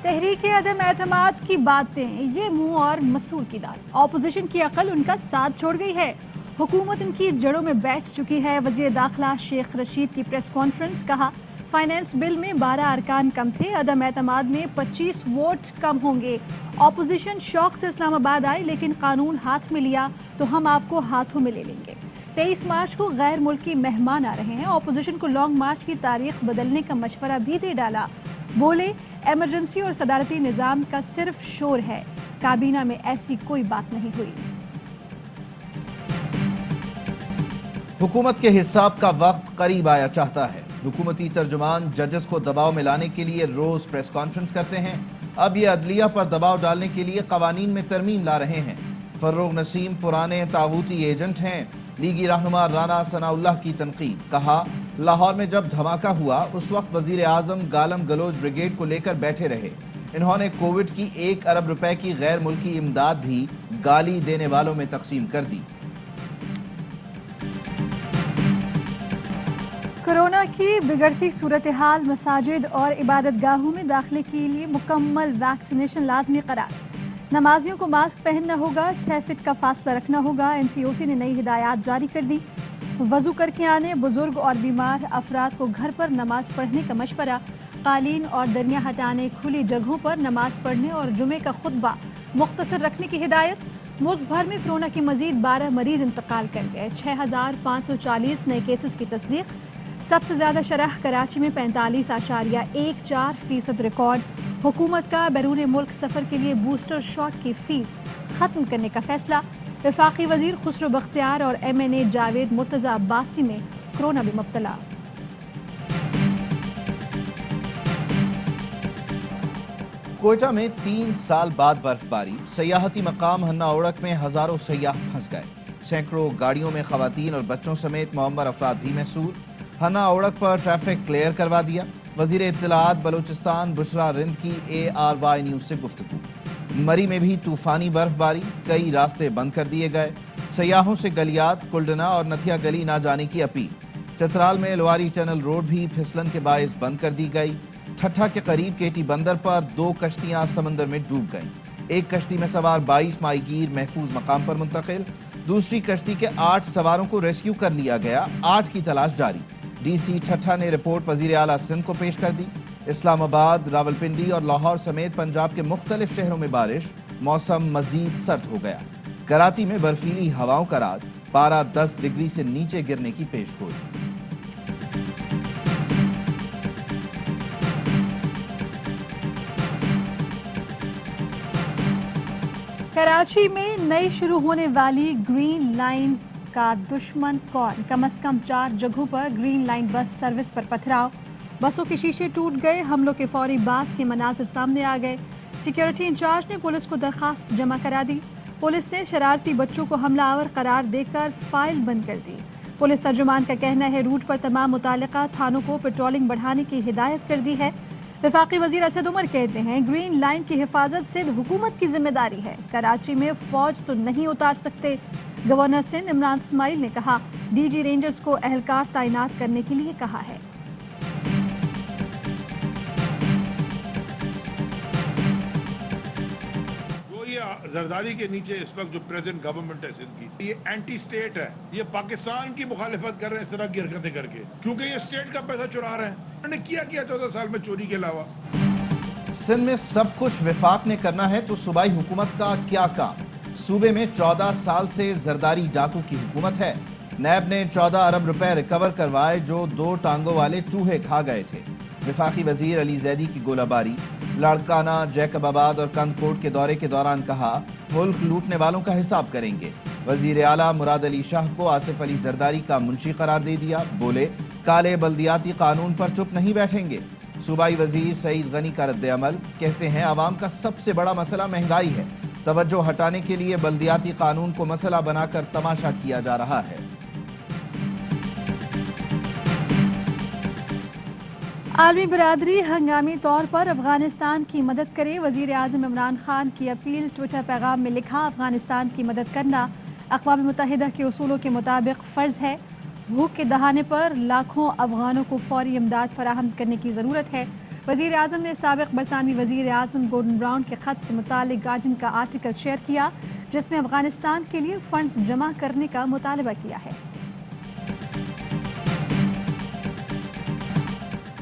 तहरीक अदम एतमाद की बातें, ये मुंह और मसूर की दाल। ऑपोजिशन की अकल उनका साथ छोड़ गई है। हुकूमत इनकी जड़ों में बैठ चुकी है। वज़ीर दाखिला शेख रशीद की प्रेस कॉन्फ्रेंस, कहा फाइनेंस बिल में 12 अरकान कम थे, अदम एतमाद में 25 वोट कम होंगे। ऑपोजिशन शौक से इस्लामाबाद आई, लेकिन कानून हाथ में लिया तो हम आपको हाथों में ले लेंगे। 23 मार्च को गैर मुल्की मेहमान आ रहे हैं। ऑपोजिशन को लॉन्ग मार्च की तारीख बदलने का मशवरा भी दे डाला। बोले एमरजेंसी और सदारती निज़ाम का सिर्फ शोर है, काबीना में ऐसी कोई बात नहीं हुई। हुकूमत के हिसाब का वक्त करीब आया चाहता है। हुकूमती तर्जुमान जजेस को दबाव में लाने के लिए रोज प्रेस कॉन्फ्रेंस करते हैं। अब ये अदलिया पर दबाव डालने के लिए कवानीन में तरमीम ला रहे हैं। फर्रुख नसीम पुराने तागूती एजेंट हैं। लीगी रहनुमा राना सनाउल्लाह की तनकीद, कहा लाहौर में जब धमाका हुआ उस वक्त वजीर आजम गालम गलोच ब्रिगेड को लेकर बैठे रहे। इन्होंने कोविड की 1 अरब रुपए की गैर मुल्की इमदाद भी गाली देने वालों में तकसीम कर दी। कोरोना की बिगड़ती सूरत हाल, मसाजिद और इबादत गाहों में दाखिले के लिए मुकम्मल वैक्सीनेशन लाजमी करार। नमाजियों को मास्क पहनना होगा, 6 फीट का फासला रखना होगा। NCOC ने नई हिदायत जारी कर दी। वजू करके आने, बुजुर्ग और बीमार अफराद को घर पर नमाज पढ़ने का मशवरा। कालीन और दरिया हटाने, खुली जगहों पर नमाज पढ़ने और जुमे का खुतबा मुख्तसर रखने की हिदायत। मुल्क भर में कोरोना के मजीद 12 मरीज इंतकाल कर गए। 6540 नए केसेस की तस्दीक। सबसे ज़्यादा शरह कराची में 45.14% रिकॉर्ड। हुकूमत का बैरून मुल्क सफ़र के लिए बूस्टर शॉट की फीस ख़त्म करने का फैसला। वफाकी वजीर खुसरो बख्तियार और MNA जावेद मुर्तज़ा अब्बासी में कोरोना में मुब्तला। कोयटा में 3 साल बाद बर्फबारी। सयाहती मकाम हन्ना ओड़क में हजारों सयाह फंस गए। सैकड़ों गाड़ियों में खवातीन और बच्चों समेत मुअम्मर अफराद भी महसूर। हन्ना ओड़क पर ट्रैफिक क्लियर करवा दिया। वजीर इत्तलात बलोचिस्तान बुशरा रिंद की ARY न्यूज से गुफ्तगू। मरी में भी तूफानी बर्फबारी, कई रास्ते बंद कर दिए गए। सयाहों से गलियात, कुल्डना और नथिया गली ना जाने की अपील। चतराल में लोहारी टनल रोड भी फिसलन के बायस बंद कर दी गई। ठट्ठा के करीब केटी बंदर पर 2 कश्तियां समंदर में डूब गईं। एक कश्ती में सवार 22 माहीगीर महफूज मकाम पर मुंतकिल। दूसरी कश्ती के 8 सवारों को रेस्क्यू कर लिया गया। 8 की तलाश जारी। DC ठट्ठा ने रिपोर्ट वजीर आला सिंध को पेश कर दी। इस्लामाबाद, रावलपिंडी और लाहौर समेत पंजाब के मुख्तलिफ शहरों में बारिश। मौसम मजीद सर्द हो गया। कराची में बर्फीली हवाओं का राज, पारा 10 डिग्री से नीचे गिरने की पेशगोई। कराची में नई शुरू होने वाली ग्रीन लाइन का दुश्मन कौन? कम से कम 4 जगहों पर ग्रीन लाइन बस सर्विस पर पथराव। बसों के शीशे टूट गए। हमलों के फौरी बाद के मनाजिर सामने आ गए। सिक्योरिटी इंचार्ज ने पुलिस को दरखास्त जमा करा दी। पुलिस ने शरारती बच्चों को हमलावर करार देकर फाइल बंद कर दी। पुलिस तर्जुमान का कहना है रूट पर तमाम मुतालिका थानों को पेट्रोलिंग बढ़ाने की हिदायत कर दी है। वफाकी वजीर असद उमर कहते हैं ग्रीन लाइन की हिफाजत सिंध हुकूमत की जिम्मेदारी है। कराची में फौज तो नहीं उतार सकते। गवर्नर सिंध इमरान इस्माइल ने कहा DG रेंजर्स को एहलकार तैनात करने के लिए कहा है। जरदारी के नीचे इस वक्त जो प्रेजेंट गवर्नमेंट है सिंध की, ये एंटी स्टेट है। ये पाकिस्तान की मुखालिफत कर रहे हैं इस तरह की हरकतें करके, क्योंकि ये स्टेट का पैसा चुरा रहे हैं। उन्होंने किया 14 साल में चोरी के अलावा। सिंध में सब कुछ विफाक ने करना है तो सूबाई हुकूमत का क्या काम? सूबे में 14 साल से जरदारी डाकू की हुकूमत है। नैब ने 14 अरब रुपए रिकवर करवाए जो 2 टांगों वाले चूहे खा गए थे। वफाकी वजीर अली जैदी की गोलाबारी। लाड़काना, जैकबाबाद और कंदकोट के दौरे के दौरान कहा मुल्क लूटने वालों का हिसाब करेंगे। वजीर आला मुराद अली शाह को आसिफ अली जरदारी का मुंशी करार दे दिया। बोले काले बल्दियाती कानून पर चुप नहीं बैठेंगे। सूबाई वजीर सईद गनी का रद्द अमल, कहते हैं आवाम का सबसे बड़ा मसला महंगाई है। तवज्जो हटाने के लिए बल्दियाती कानून को मसला बनाकर तमाशा किया जा रहा है। आलमी बरादरी हंगामी तौर पर अफगानिस्तान की मदद करे। वजीर आज़म इमरान खान की अपील। ट्विटर पैगाम में लिखा अफगानिस्तान की मदद करना अक़वाम मुत्तहिदा के उसूलों के मुताबिक फ़र्ज़ है। भूख के दहाने पर लाखों अफगानों को फौरी इमदाद फराहम करने की ज़रूरत है। वज़ीर आज़म ने साबिक़ बरतानवी वज़ीर आज़म गॉर्डन ब्राउन के ख़त से मुतालिक गार्डियन का आर्टिकल शेयर किया जिसमें अफगानिस्तान के लिए फंड्स जमा करने का मुतालबा किया है।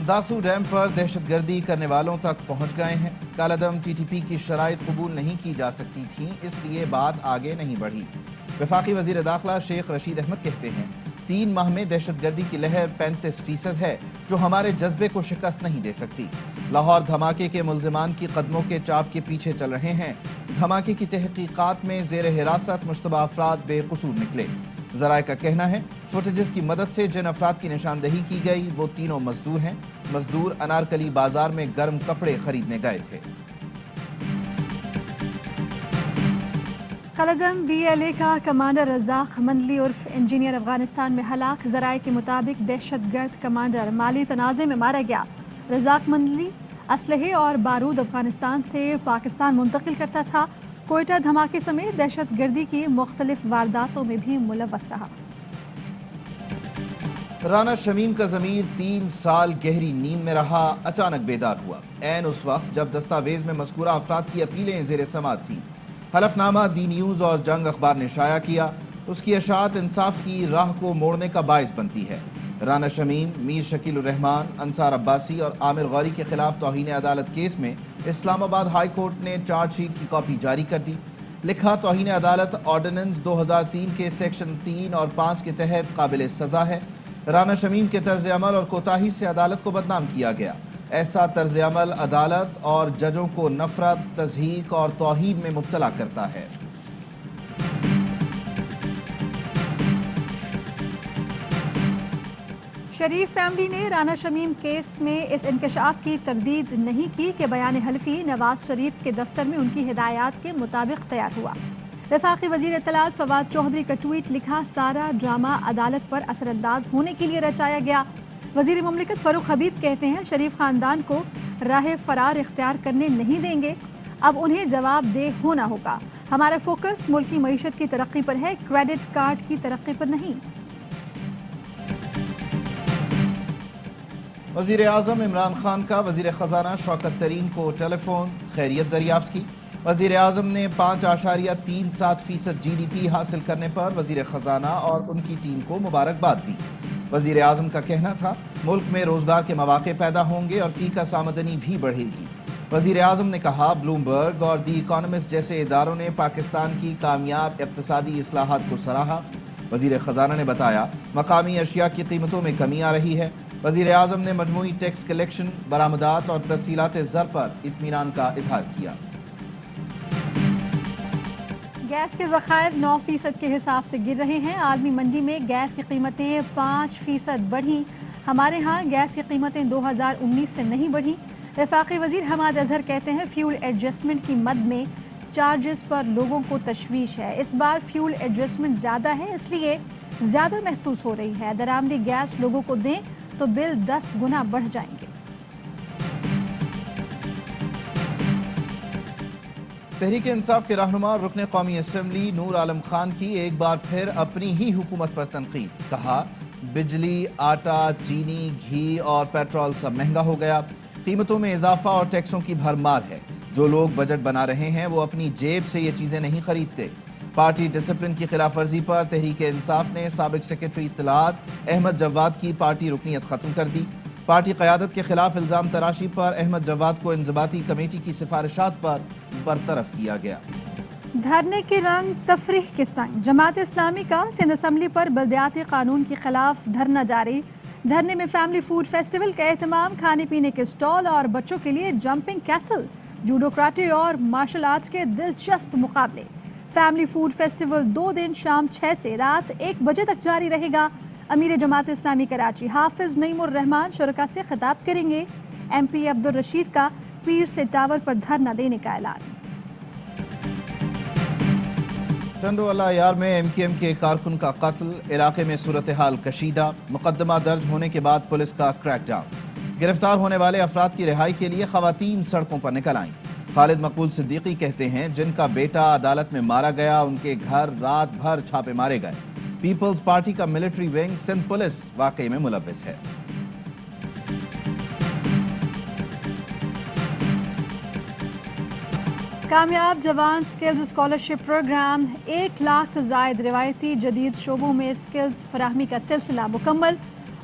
दासू डैम पर दहशतगर्दी करने वालों तक पहुंच गए हैं। कालादम टीटीपी की शराइत कबूल नहीं की जा सकती थी, इसलिए बात आगे नहीं बढ़ी। वफाकी वज़ीर दाखिला शेख रशीद अहमद कहते हैं 3 माह में दहशतगर्दी की लहर 35% है जो हमारे जज्बे को शिकस्त नहीं दे सकती। लाहौर धमाके के मुल्जिमान की कदमों के चाप के पीछे चल रहे हैं। धमाके की तहकीकात में जेर हिरासत मुश्तबा अफराद बेकसूर निकले। ज़राए का कहना है फुटेजेस की मदद से जिन अफराद की निशानदही की गई वो तीनों मजदूर हैं। मजदूर अनारकली बाजार में गर्म कपड़े खरीदने गए थे। कालादम BLA का कमांडर रज़ाक मंदली उर्फ इंजीनियर अफगानिस्तान में हलाक। ज़राए के मुताबिक दहशतगर्द कमांडर माली तनाज़े में मारा गया। रज़ाक मंदली असलहे और बारूद अफगानिस्तान से पाकिस्तान मुंतकिल करता था। कोयटा धमाके समेत दहशतगर्दी की मुख्तलिफ वारदातों में भी मुलव्वस रहा। राना शमीम का ज़मीर 3 साल गहरी नींद में रहा, अचानक बेदार हुआ। ऐन उस वक्त जब दस्तावेज में मज़कूरा अफराद की अपीलें ज़ेर समाअत थीं। हलफनामा दी न्यूज़ और जंग अखबार ने शाया किया। उसकी अशात इंसाफ की राह को मोड़ने का बाइस बनती है। राना शमीम, मीर शकील रहमान, अंसार अब्बासी और आमिर गौरी के खिलाफ तौहीन अदालत केस में इस्लामाबाद हाई कोर्ट ने चार्जशीट की कॉपी जारी कर दी। लिखा तौहीन अदालत ऑर्डिनेंस 2003 के सेक्शन 3 और 5 के तहत काबिल सज़ा है। राना शमीम के तर्ज अमल और कोताही से अदालत को बदनाम किया गया। ऐसा तर्ज अमल अदालत और जजों को नफरत, तज़हीक और तौहीन में मुब्तला करता है। शरीफ फैमिली ने राना शमीम केस में इस इंकशाफ की तरदीद नहीं की कि बयान हल्फी नवाज शरीफ के दफ्तर में उनकी हिदायत के मुताबिक तैयार हुआ। वफाकी वज़ीर इत्तलात फवाद चौधरी का ट्वीट लिखा, सारा ड्रामा अदालत पर असरअंदाज होने के लिए रचाया गया। वज़ीर मुमलिकत फ़ारूक हबीब कहते हैं शरीफ ख़ानदान को राह फ़रार इख्तियार करने नहीं देंगे, अब उन्हें जवाबदेह होना होगा। हमारा फोकस मुल्क की मईशत की तरक्की पर है, क्रेडिट कार्ड की तरक्की पर नहीं। वज़ीर आज़म इमरान खान का वज़ीर ख़जाना शौकत तरीन को टेलीफोन खैरियत दरियाफ्त की। वज़ीर आज़म ने 5.37% GDP हासिल करने पर वज़ीर ख़जाना और उनकी टीम को मुबारकबाद दी। वज़ीर आज़म का कहना था मुल्क में रोज़गार के मौक़े पैदा होंगे और फ़ी का आमदनी भी बढ़ेगी। वज़ीर आज़म ने कहा ब्लूमबर्ग और दी इकॉनमिस्ट जैसे इदारों ने पाकिस्तान की कामयाब इक़्तिसादी इस्लाहात को सराहा। वज़ीर ख़जाना ने बताया मकामी अशिया की कीमतों में कमी आ रही है। वज़ीर आज़म ने मजमूई टैक्स कलेक्शन, बरामदात और तफसीलात ज़र पर इत्मीनान का इजहार किया। गैस के ज़खायर 9% के हिसाब से गिर रहे हैं। आलमी मंडी में गैस की कीमतें 5% बढ़ी। हमारे यहाँ गैस की कीमतें 2019 से नहीं बढ़ी। वफाकी वज़ीर हमाद अजहर कहते हैं फ्यूल एडजस्टमेंट की मद में चार्जेस पर लोगों को तशवीश है। इस बार फ्यूल एडजस्टमेंट ज़्यादा है, इसलिए ज़्यादा महसूस हो रही है। दरामदी गैस लोगों को दें तो बिल 10 गुना बढ़ जाएंगे। तहरीक इंसाफ के रहनुमा रुकन कौमी असम्बली नूर आलम खान की एक बार फिर अपनी ही हुकूमत पर तनकीद। कहा बिजली, आटा, चीनी, घी और पेट्रोल सब महंगा हो गया। कीमतों में इजाफा और टैक्सों की भरमार है। जो लोग बजट बना रहे हैं वो अपनी जेब से ये चीज़ें नहीं खरीदते। पार्टी डिसिप्लिन की खिलाफ वर्जी पर तहरीक इंसाफ ने साबिक सेक्रेटरी इत्तलात अहमद जवाद की पार्टी रुकनीत खत्म कर दी। पार्टी क़यादत के खिलाफ इल्ज़ाम तराशी पर अहमद जवाद को इंज़बाती कमेटी की सिफारिशात पर बरतरफ किया गया। धरने के रंग तफरीह के संग जमात इस्लामी का सिंध असम्बली पर बल्दियाती कानून के खिलाफ धरना जारी। धरने में फैमिली फूड फेस्टिवल का एहतमाम, खाने पीने के स्टॉल और बच्चों के लिए जंपिंग कैसल, जूडो कराटे और मार्शल आर्ट्स के दिलचस्प मुकाबले। फैमिली फूड फेस्टिवल 2 दिन शाम 6 से रात 1 बजे तक जारी रहेगा। अमीर जमात इस्लामी कराची हाफिज नईमुर रहमान शुरका से खिताब करेंगे। MP अब्दुल रशीद का पीर से टावर पर धरना देने का ऐलान। टंडोवाला यार में MKM के कारकुन का कत्ल, इलाके में सूरत हाल कशीदा। मुकदमा दर्ज होने के बाद पुलिस का क्रैकडाउन। गिरफ्तार होने वाले अफराद की रिहाई के लिए खवातीन सड़कों पर निकल आईं। खालिद मकबूल सिद्दीकी कहते हैं जिनका बेटा अदालत में मारा गया उनके घर रात भर छापे मारे गए। पीपल्स पार्टी का मिलिट्री विंग सिंध पुलिस वाकई में मुलव्विस है। कामयाब जवान स्किल्स स्कॉलरशिप प्रोग्राम 1 लाख से जायद रिवायती जदीद शोबों में स्किल्स फराहमी का सिलसिला मुकम्मल।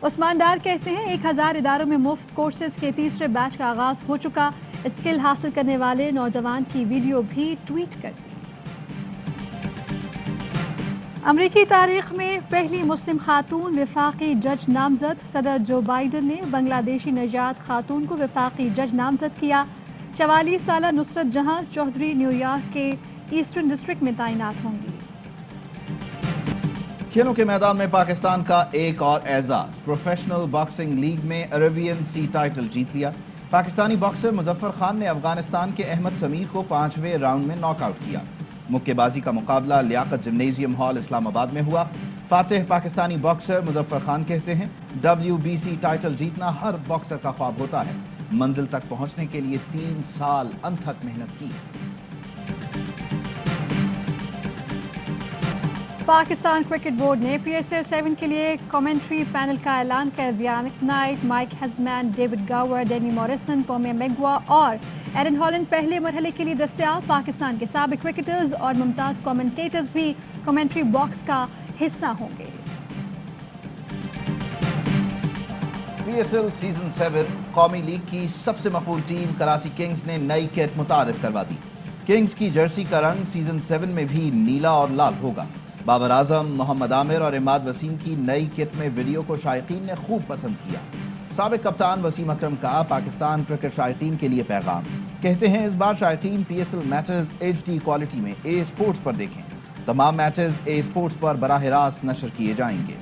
उस्मान डार कहते हैं 1000 इदारों में मुफ्त कोर्सेज के तीसरे बैच का आगाज हो चुका। स्किल हासिल करने वाले नौजवान की वीडियो भी ट्वीट कर दी। अमरीकी तारीख में पहली मुस्लिम खातून वफाकी जज नामजद। सदर जो बाइडन ने बांग्लादेशी नजात खातून को वफाकी जज नामजद किया। 44 साल नुसरत जहां चौधरी न्यूयॉर्क के ईस्टर्न डिस्ट्रिक्ट में तैनात होंगी। खेलों के मैदान में पाकिस्तान का एक और एजाज। प्रोफेशनल बॉक्सिंग लीग में अरेबियन सी टाइटल जीत लिया। पाकिस्तानी बॉक्सर मुजफ्फर खान ने अफगानिस्तान के अहमद समीर को 5वें राउंड में नॉकआउट किया। मुक्केबाजी का मुकाबला लियाकत जिम्नेजियम हॉल इस्लामाबाद में हुआ। फातिह पाकिस्तानी बॉक्सर मुजफ्फर खान कहते हैं WBC टाइटल जीतना हर बॉक्सर का ख्वाब होता है। मंजिल तक पहुंचने के लिए 3 साल अनथक मेहनत की। पाकिस्तान क्रिकेट बोर्ड ने PSL 7 के लिए कमेंट्री पैनल का ऐलान कर दिया। नाइट, माइक हेजमैन, डेविड गावर, डेनी मॉरिसन, पोमे मेगवा और एरन हॉलैंड पहले मरहले के लिए दस्तयाब। पाकिस्तान के साबिक क्रिकेटर्स और मुमताज़ कमेंटेटर्स भी कमेंट्री बॉक्स का हिस्सा होंगे। PSL सीजन 7 कौमी लीग की सबसे मकबूल टीम कराची किंग्स ने नई किट मुतारिफ करवा दी। किंग्स की जर्सी का रंग सीजन 7 में भी नीला और लाल होगा। बाबर आजम, मोहम्मद आमिर और इमाद वसीम की नई किट में वीडियो को शायकीन ने खूब पसंद किया। साबिक कप्तान वसीम अकरम का पाकिस्तान क्रिकेट शायकीन के लिए पैगाम। कहते हैं इस बार शायकीन PSL मैचेस HD क्वालिटी में A स्पोर्ट्स पर देखें। तमाम मैचेस A स्पोर्ट्स पर बराह रास्त नशर किए जाएंगे।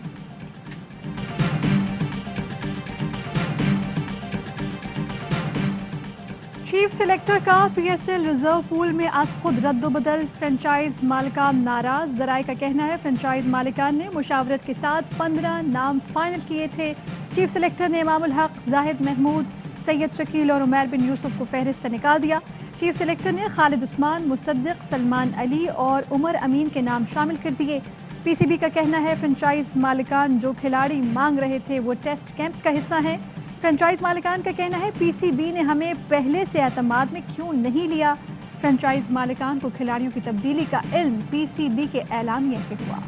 चीफ सिलेक्टर का PSL रिजर्व पूल में आज खुद रद्दोबदल। फ्रेंचाइज मालिकान नाराज। जराए का कहना है फ्रेंचाइज मालिकान ने मुशावरत के साथ 15 नाम फाइनल किए थे। चीफ सिलेक्टर ने इमामुल हक, जाहिद महमूद, सैयद शकील और उमैर बिन यूसुफ को फहरिस्त निकाल दिया। चीफ सिलेक्टर ने खालिद उस्मान, मुसद्दिक, सलमान अली और उमर अमीन के नाम शामिल कर दिए। PCB का कहना है फ्रेंचाइज मालिकान जो खिलाड़ी मांग रहे थे वो टेस्ट कैंप का हिस्सा हैं। फ्रेंचाइज मालिकान का कहना है PCB ने हमें पहले से एतमाद में क्यों नहीं लिया। फ्रेंचाइज मालिकान को खिलाड़ियों की तब्दीली का इल्म PCB के ऐलानिए से हुआ।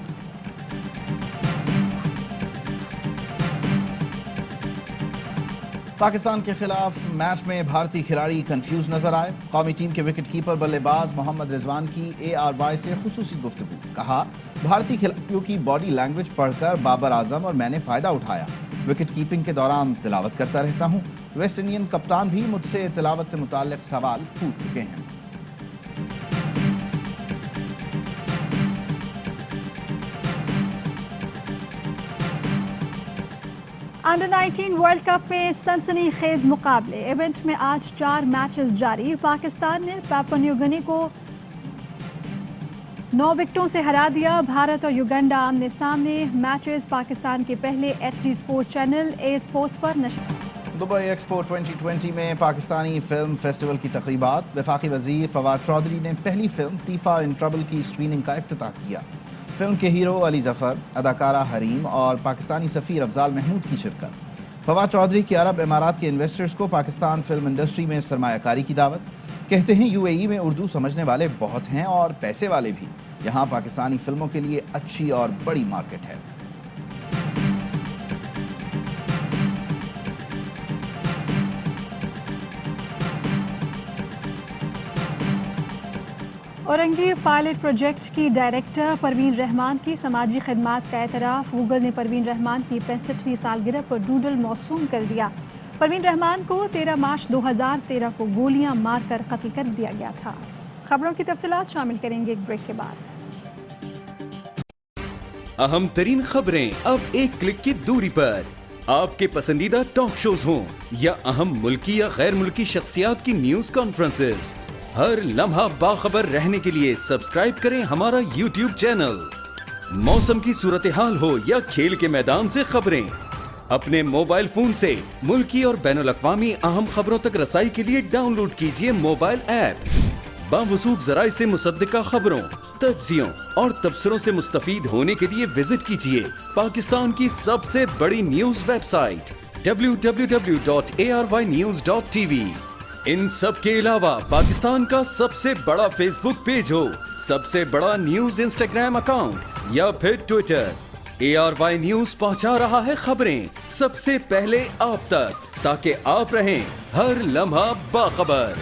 पाकिस्तान के खिलाफ मैच में भारतीय खिलाड़ी कंफ्यूज नजर आए। कौमी टीम के विकेट कीपर बल्लेबाज मोहम्मद रिजवान की ARY से खुसूसी गुफ्तगू। कहा भारतीय खिलाड़ियों की बॉडी लैंग्वेज पढ़कर बाबर आजम और मैंने फ़ायदा उठाया। विकेट कीपिंग के दौरान तिलावत करता रहता हूँ। वेस्ट इंडियन कप्तान भी मुझसे तिलावत से मुताल्लिक सवाल पूछ चुके हैं। अंडर 19 वर्ल्ड कप में सनसनी खेज मुकाबले। इवेंट में आज 4 मैचेस जारी। पाकिस्तान ने पापुआ न्यू गिनी को 9 विकेटों से हरा दिया। भारत और युगांडा आमने सामने। मैचेस पाकिस्तान के पहले HD sports channel A sports पर नशर। दुबई एक्सपो 2020 में पाकिस्तानी फिल्म फेस्टिवल की तकरीबात। वफाकी वजीर फवाद चौधरी ने पहली फिल्म तीफा इन ट्रबल की स्क्रीनिंग का इफ्तिताह किया। फिल्म के हीरो अली जफर, अदाकारा हरीम और पाकिस्तानी सफ़ीर अफजाल महमूद की शिरकत। फवाद चौधरी के अरब इमारात के इन्वेस्टर्स को पाकिस्तान फिल्म इंडस्ट्री में सरमायाकारी की दावत। कहते हैं UAE में उर्दू समझने वाले बहुत हैं और पैसे वाले भी। यहाँ पाकिस्तानी फिल्मों के लिए अच्छी और बड़ी मार्केट है। औरंगीर पायलट प्रोजेक्ट की डायरेक्टर परवीन रहमान की समाजी खिदमात का एतराफ़। गूगल ने परवीन रहमान की 65वीं सालगिरह पर डूडल मौसूम कर दिया। परवीन रहमान को 13 मार्च 2013 को गोलियां मारकर कत्ल कर दिया गया था। खबरों की तफसीलात शामिल करेंगे एक ब्रेक के बाद। अहम तरीन खबरें अब एक क्लिक की दूरी पर। आपके पसंदीदा टॉक शोज हों या अहम मुल्की या गैर मुल्की शख्सियात की न्यूज कॉन्फ्रेंसेस, हर लम्हा बाखबर रहने के लिए सब्सक्राइब करें हमारा YouTube चैनल। मौसम की सूरत हाल हो या खेल के मैदान से खबरें, अपने मोबाइल फोन से मुल्की और बैनुल-अक़वामी अहम खबरों तक रसाई के लिए डाउनलोड कीजिए मोबाइल ऐप। बावसूख ज़राए से मुसद्दिका खबरों, तज्ज़ियों और तबसरों से मुस्तफीद होने के लिए विजिट कीजिए पाकिस्तान की सबसे बड़ी न्यूज वेबसाइट www.arYnews.tv। इन सब के अलावा पाकिस्तान का सबसे बड़ा फेसबुक पेज हो, सबसे बड़ा न्यूज इंस्टाग्राम अकाउंट या फिर ट्विटर, ARY न्यूज पहुंचा रहा है खबरें सबसे पहले आप तक, ताकि आप रहें हर लम्हा बाखबर।